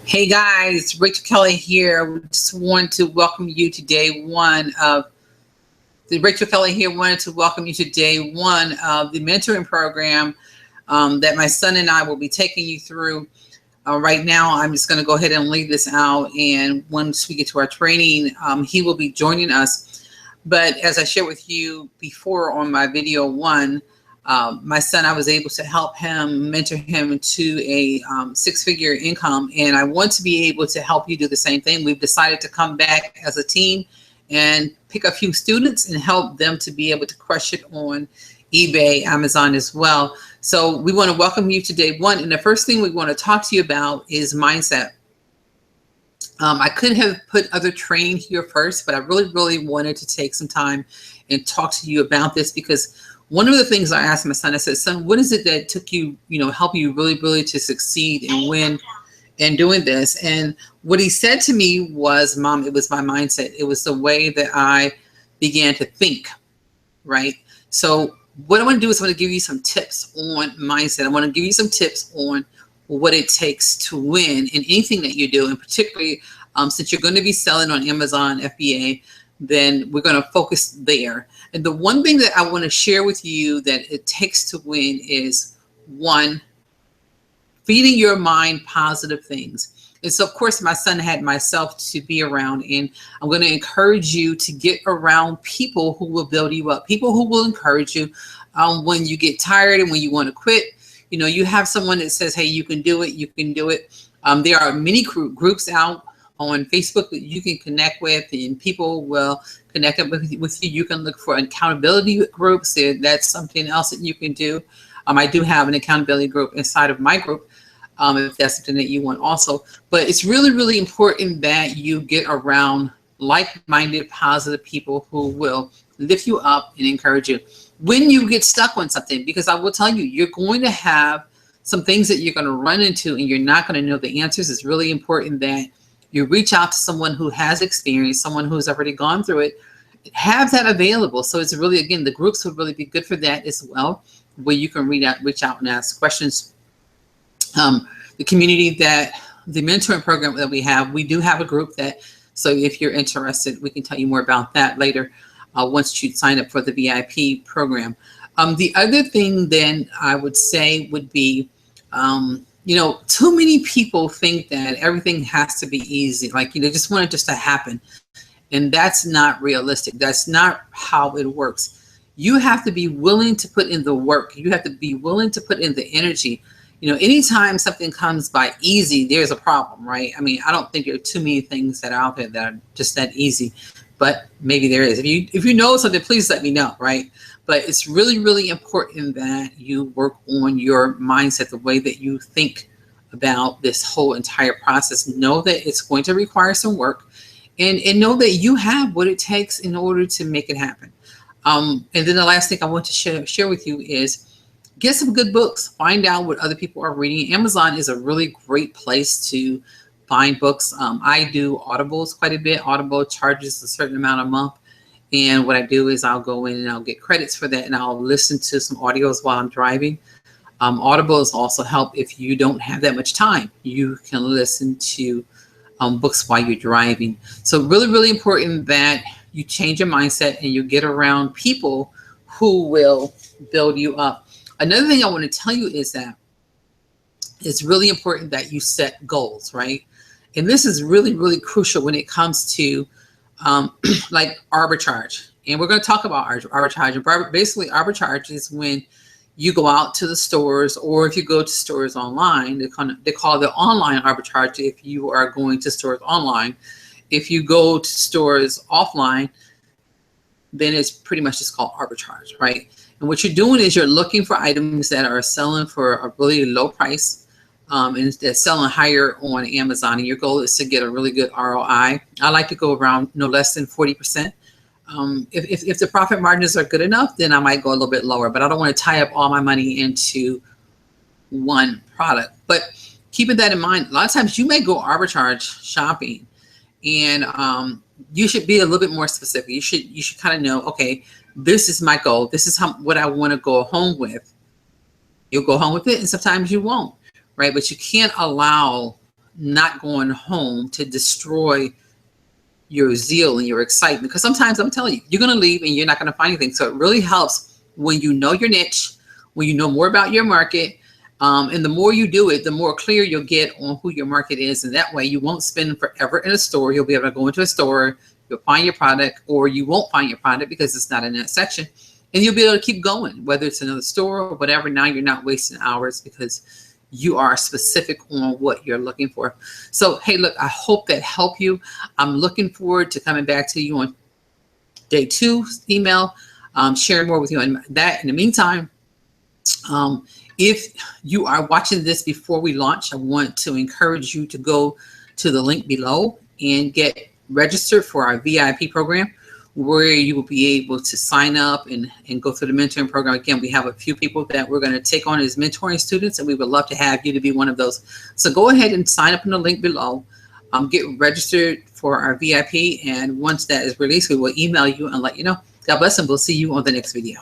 Hey guys, Rachel Kelly here. We just want to welcome you to day one of the Rachel Kelly here. Wanted to welcome you to day one of the mentoring program that my son and I will be taking you through. Right now, I'm just going to go ahead and leave this out, and once we get to our training, he will be joining us. But as I shared with you before on my video one, my son, I was able to help him, mentor him to a six-figure income, and I want to be able to help you do the same thing. We've decided to come back as a team and pick a few students and help them to be able to crush it on eBay, Amazon as well. So we want to welcome you to day one, and the first thing we want to talk to you about is mindset. I could have put other training here first, but I really wanted to take some time and talk to you about this, because one of the things I asked my son, I said, son, what is it that took you, help you really to succeed and win in doing this? And what he said to me was, Mom, it was my mindset. It was the way that I began to think, right? So what I want to do is I want to give you some tips on mindset. I want to give you some tips on what it takes to win in anything that you do, and particularly since you're going to be selling on Amazon FBA, then we're going to focus there. And the one thing that I want to share with you that it takes to win is, one, feeding your mind positive things. And so, of course, my son had myself to be around, and I'm going to encourage you to get around people who will build you up, people who will encourage you when you get tired and when you want to quit. You have someone that says, hey, you can do it, you can do it. There are many groups out on Facebook that you can connect with, and people will connect up with you. You can look for accountability groups. That's something else that you can do. I do have an accountability group inside of my group, if that's something that you want also. But it's really important that you get around like-minded, positive people who will lift you up and encourage you when you get stuck on something. Because I will tell you, you're going to have some things that you're going to run into and you're not going to know the answers. It's really important that you reach out to someone who has experience, someone who's already gone through it. Have that available. So it's really, again, the groups would really be good for that as well, where you can reach out and ask questions. The community that the mentoring program that we do have a group that, so if you're interested, we can tell you more about that later once you sign up for the VIP program. The other thing then I would say would be, too many people think that everything has to be easy. Like, just want it just to happen. And that's not realistic. That's not how it works. You have to be willing to put in the work. You have to be willing to put in the energy. Anytime something comes by easy, there's a problem, right? I mean, I don't think there are too many things that are out there that are just that easy, but maybe there is. If you know something, please let me know, right? But it's really important that you work on your mindset, the way that you think about this whole entire process. Know that it's going to require some work, and know that you have what it takes in order to make it happen. And then the last thing I want to share with you is get some good books. Find out what other people are reading. Amazon is a really great place to find books. I do Audibles quite a bit. Audible charges a certain amount a month. And what I do is I'll go in and I'll get credits for that, and I'll listen to some audios while I'm driving. Audibles also help if you don't have that much time. You can listen to books while you're driving. So really important that you change your mindset and you get around people who will build you up. Another thing I want to tell you is that it's really important that you set goals, right? And this is really crucial when it comes to like arbitrage. And we're going to talk about arbitrage. Basically, arbitrage is when you go out to the stores, or if you go to stores online, they call it online arbitrage if you are going to stores online. If you go to stores offline, then it's pretty much just called arbitrage, right? And what you're doing is you're looking for items that are selling for a really low price, and they're selling higher on Amazon, and your goal is to get a really good ROI. I like to go around no less than 40%. If the profit margins are good enough, then I might go a little bit lower, but I don't want to tie up all my money into one product. But keeping that in mind, a lot of times you may go arbitrage shopping, and you should be a little bit more specific. You should kind of know, okay, this is my goal. This is what I want to go home with. You'll go home with it, and sometimes you won't, right? But you can't allow not going home to destroy your zeal and your excitement. Because sometimes I'm telling you, you're going to leave and you're not going to find anything. So it really helps when you know your niche, when you know more about your market. And the more you do it, the more clear you'll get on who your market is. And that way you won't spend forever in a store. You'll be able to go into a store, you'll find your product, or you won't find your product because it's not in that section. And you'll be able to keep going, whether it's another store or whatever. Now you're not wasting hours because you are specific on what you're looking for. So, hey, look, I hope that helped you. I'm looking forward to coming back to you on day 2 email, sharing more with you on that. In the meantime, if you are watching this before we launch, I want to encourage you to go to the link below and get registered for our VIP program, where you will be able to sign up and go through the mentoring program. Again, we have a few people that we're going to take on as mentoring students, and we would love to have you to be one of those. So go ahead and sign up in the link below. Get registered for our VIP, and once that is released, we will email you and let you know. God bless, and we'll see you on the next video.